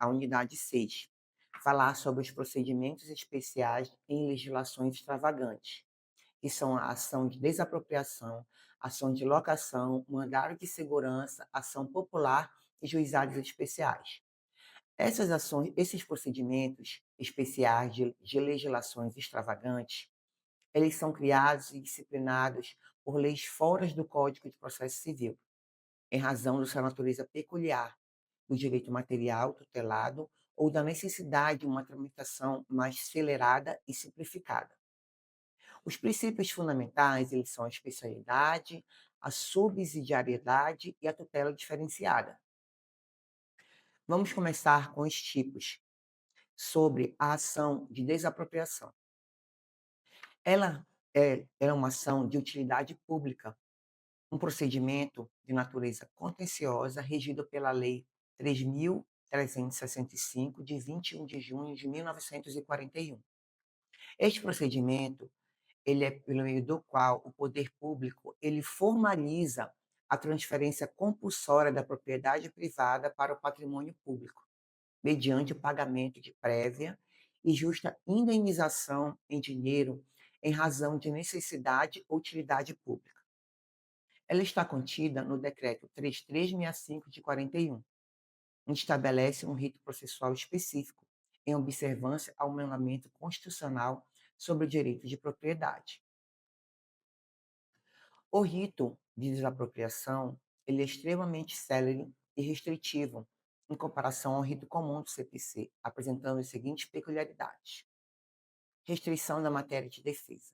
a unidade 6, falar sobre os procedimentos especiais em legislações extravagantes, que são a ação de desapropriação, ação de locação, mandado de segurança, ação popular e juizados especiais. Essas ações, esses procedimentos especiais de legislações extravagantes, eles são criados e disciplinados por leis fora do Código de Processo Civil, em razão de sua natureza peculiar, do direito material tutelado ou da necessidade de uma tramitação mais acelerada e simplificada. Os princípios fundamentais, eles são a especialidade, a subsidiariedade e a tutela diferenciada. Vamos começar com os tipos sobre a ação de desapropriação. Ela é uma ação de utilidade pública, um procedimento de natureza contenciosa regido pela Lei 3.365, de 21 de junho de 1941. Este procedimento, ele é pelo meio do qual o poder público ele formaliza a transferência compulsória da propriedade privada para o patrimônio público, mediante o pagamento de prévia e justa indenização em dinheiro em razão de necessidade ou utilidade pública. Ela está contida no Decreto 3365 de 41, onde estabelece um rito processual específico, em observância ao mandamento constitucional sobre o direito de propriedade. O rito de desapropriação ele é extremamente célere e restritivo em comparação ao rito comum do CPC, apresentando as seguintes peculiaridades. Restrição da matéria de defesa.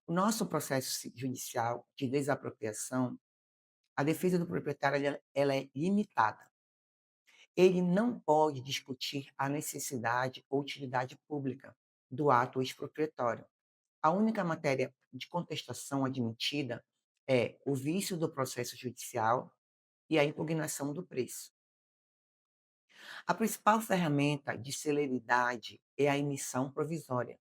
O nosso processo judicial de desapropriação, a defesa do proprietário ela é limitada. Ele não pode discutir a necessidade ou utilidade pública do ato expropriatório. A única matéria de contestação admitida é o vício do processo judicial e a impugnação do preço. A principal ferramenta de celeridade é a emissão provisória.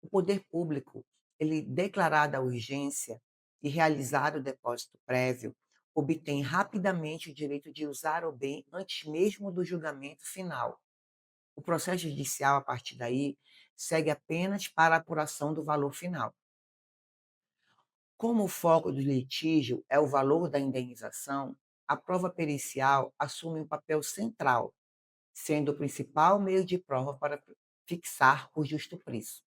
O poder público, ele declarada a urgência e realizado o depósito prévio, obtém rapidamente o direito de usar o bem antes mesmo do julgamento final. O processo judicial, a partir daí, segue apenas para a apuração do valor final. Como o foco do litígio é o valor da indenização, a prova pericial assume um papel central, sendo o principal meio de prova para fixar o justo preço.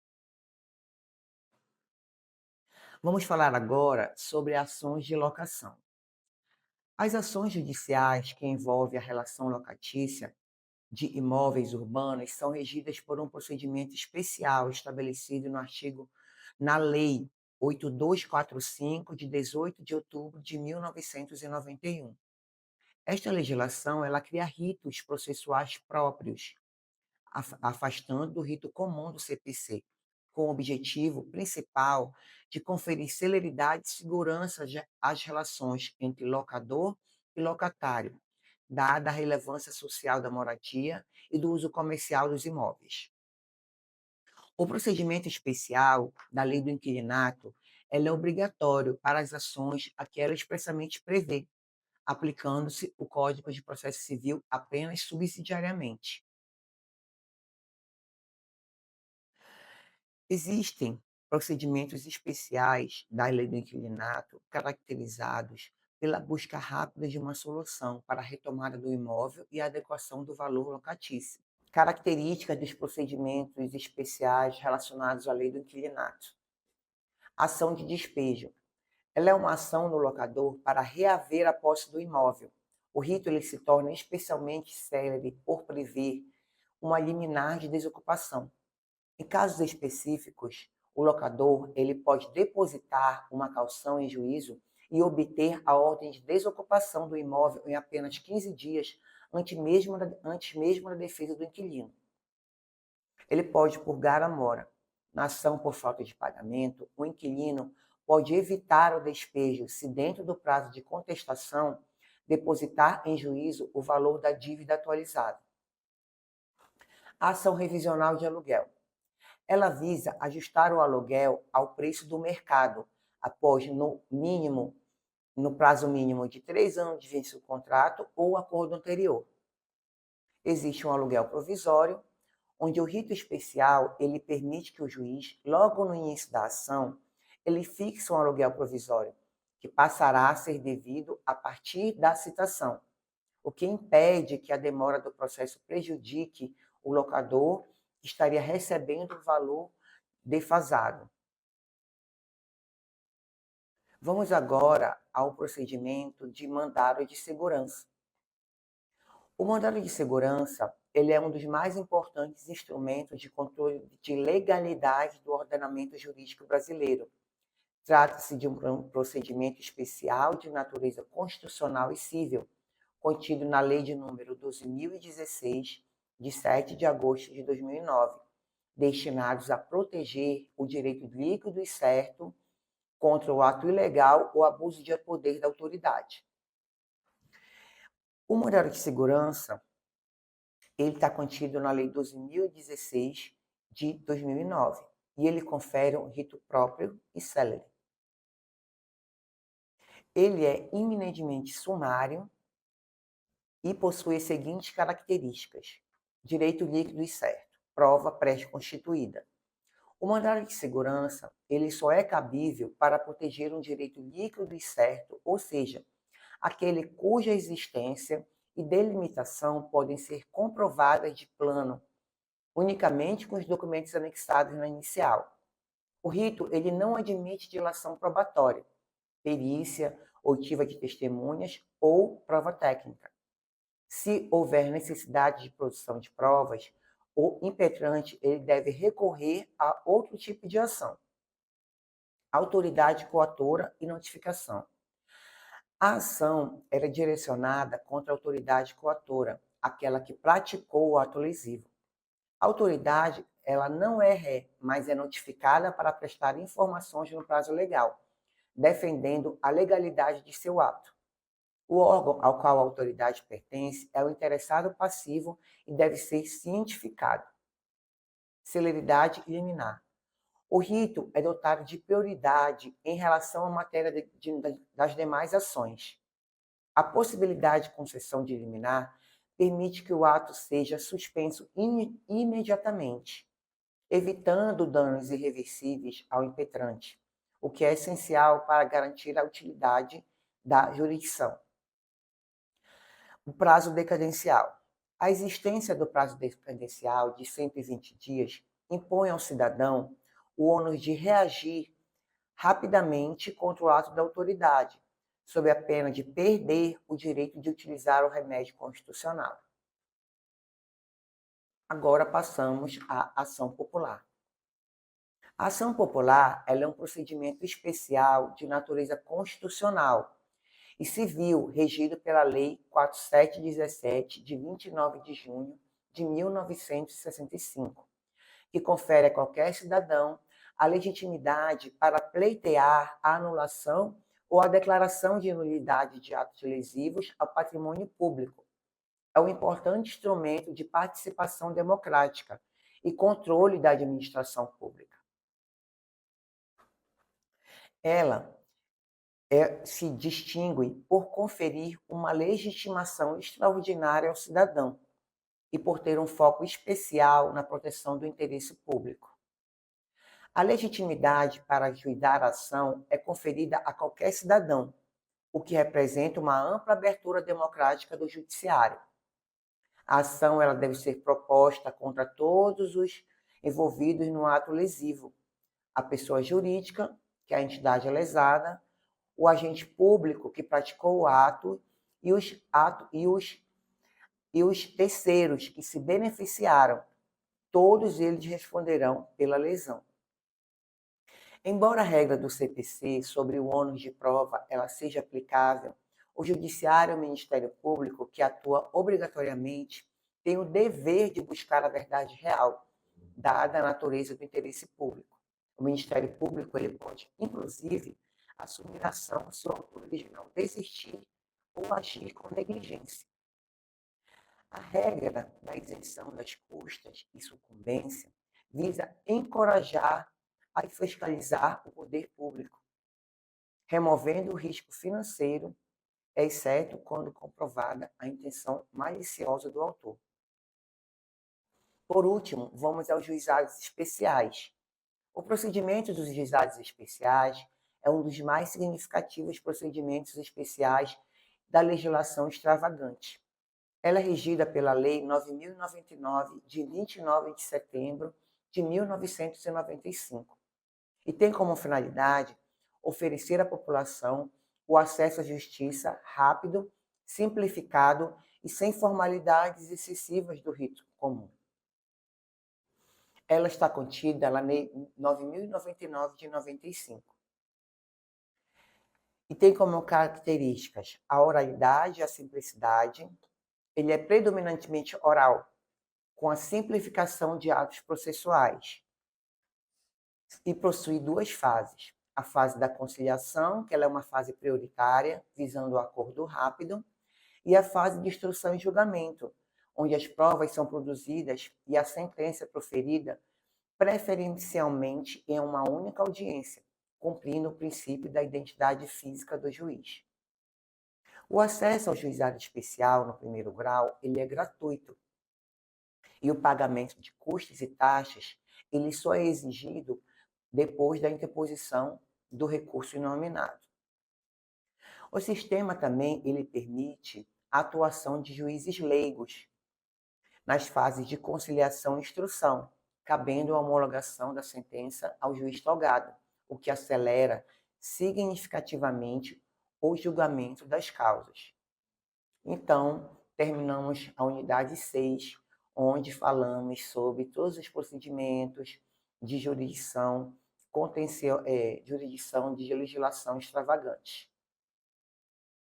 Vamos falar agora sobre ações de locação. As ações judiciais que envolvem a relação locatícia de imóveis urbanos são regidas por um procedimento especial estabelecido na Lei 8245, de 18 de outubro de 1991. Esta legislação ela cria ritos processuais próprios, afastando do rito comum do CPC, com o objetivo principal de conferir celeridade e segurança às relações entre locador e locatário, dada a relevância social da moradia e do uso comercial dos imóveis. O procedimento especial da lei do inquilinato é obrigatório para as ações a que ela expressamente prevê, aplicando-se o Código de Processo Civil apenas subsidiariamente. Existem procedimentos especiais da lei do inquilinato caracterizados pela busca rápida de uma solução para a retomada do imóvel e a adequação do valor locatício. Características dos procedimentos especiais relacionados à lei do inquilinato. Ação de despejo. Ela é uma ação do locador para reaver a posse do imóvel. O rito ele se torna especialmente célere por prever uma liminar de desocupação. Em casos específicos, o locador ele pode depositar uma caução em juízo e obter a ordem de desocupação do imóvel em apenas 15 dias antes mesmo da defesa do inquilino. Ele pode purgar a mora. Na ação por falta de pagamento, o inquilino pode evitar o despejo se, dentro do prazo de contestação, depositar em juízo o valor da dívida atualizada. A ação revisional de aluguel. Ela visa ajustar o aluguel ao preço do mercado, após, no prazo mínimo de 3 anos de vence o contrato ou acordo anterior. Existe um aluguel provisório, onde o rito especial ele permite que o juiz, logo no início da ação, ele fixe um aluguel provisório, que passará a ser devido a partir da citação, o que impede que a demora do processo prejudique o locador, que estaria recebendo o valor defasado. Vamos agora ao procedimento de mandado de segurança. O mandado de segurança, ele é um dos mais importantes instrumentos de controle de legalidade do ordenamento jurídico brasileiro. Trata-se de um procedimento especial de natureza constitucional e civil, contido na Lei de número 12.016, de 7 de agosto de 2009, destinados a proteger o direito líquido e certo contra o ato ilegal ou abuso de poder da autoridade. O mandado de segurança ele está contido na Lei 12.016 de 2009 e ele confere um rito próprio e célere. Ele é eminentemente sumário e possui as seguintes características: direito líquido e certo, prova pré-constituída. O mandado de segurança ele só é cabível para proteger um direito líquido e certo, ou seja, aquele cuja existência e delimitação podem ser comprovadas de plano, unicamente com os documentos anexados na inicial. O rito ele não admite dilação probatória, perícia, oitiva de testemunhas ou prova técnica. Se houver necessidade de produção de provas, o impetrante ele deve recorrer a outro tipo de ação. Autoridade coatora e notificação. A ação era direcionada contra a autoridade coatora, aquela que praticou o ato lesivo. A autoridade ela não é ré, mas é notificada para prestar informações no prazo legal, defendendo a legalidade de seu ato. O órgão ao qual a autoridade pertence é o interessado passivo e deve ser cientificado. Celeridade e liminar. O rito é dotado de prioridade em relação à matéria das demais ações. A possibilidade de concessão de liminar permite que o ato seja suspenso imediatamente, evitando danos irreversíveis ao impetrante, o que é essencial para garantir a utilidade da jurisdição. O prazo decadencial. A existência do prazo decadencial de 120 dias impõe ao cidadão o ônus de reagir rapidamente contra o ato da autoridade, sob a pena de perder o direito de utilizar o remédio constitucional. Agora passamos à ação popular. A ação popular ela é um procedimento especial de natureza constitucional e civil regido pela Lei 4717, de 29 de junho de 1965, que confere a qualquer cidadão a legitimidade para pleitear a anulação ou a declaração de nulidade de atos lesivos ao patrimônio público. É um importante instrumento de participação democrática e controle da administração pública. Ela se distingue por conferir uma legitimação extraordinária ao cidadão e por ter um foco especial na proteção do interesse público. A legitimidade para ajuizar a ação é conferida a qualquer cidadão, o que representa uma ampla abertura democrática do judiciário. A ação ela deve ser proposta contra todos os envolvidos no ato lesivo, a pessoa jurídica, que é a entidade lesada, o agente público que praticou o ato e os terceiros que se beneficiaram. Todos eles responderão pela lesão. Embora a regra do CPC sobre o ônus de prova ela seja aplicável, o Judiciário e o Ministério Público, que atua obrigatoriamente, tem o dever de buscar a verdade real, dada a natureza do interesse público. O Ministério Público ele pode, inclusive, assumir a ação se o autor original desistir ou agir com negligência. A regra da isenção das custas e sucumbência visa encorajar a fiscalizar o poder público, removendo o risco financeiro, exceto quando comprovada a intenção maliciosa do autor. Por último, vamos aos juizados especiais. O procedimento dos juizados especiais é um dos mais significativos procedimentos especiais da legislação extravagante. Ela é regida pela Lei 9.099, de 29 de setembro de 1995, e tem como finalidade oferecer à população o acesso à justiça rápido, simplificado e sem formalidades excessivas do rito comum. Ela está contida na Lei 9.099 de 95 e tem como características a oralidade e a simplicidade. Ele é predominantemente oral, com a simplificação de atos processuais, e possui duas fases. A fase da conciliação, que ela é uma fase prioritária, visando o acordo rápido, e a fase de instrução e julgamento, onde as provas são produzidas e a sentença proferida preferencialmente em uma única audiência, cumprindo o princípio da identidade física do juiz. O acesso ao juizado especial no primeiro grau, ele é gratuito, e o pagamento de custos e taxas, ele só é exigido depois da interposição do recurso inominado. O sistema também ele permite a atuação de juízes leigos nas fases de conciliação e instrução, cabendo a homologação da sentença ao juiz togado, o que acelera significativamente o julgamento das causas. Então, terminamos a unidade 6, onde falamos sobre todos os procedimentos de jurisdição de legislação extravagante.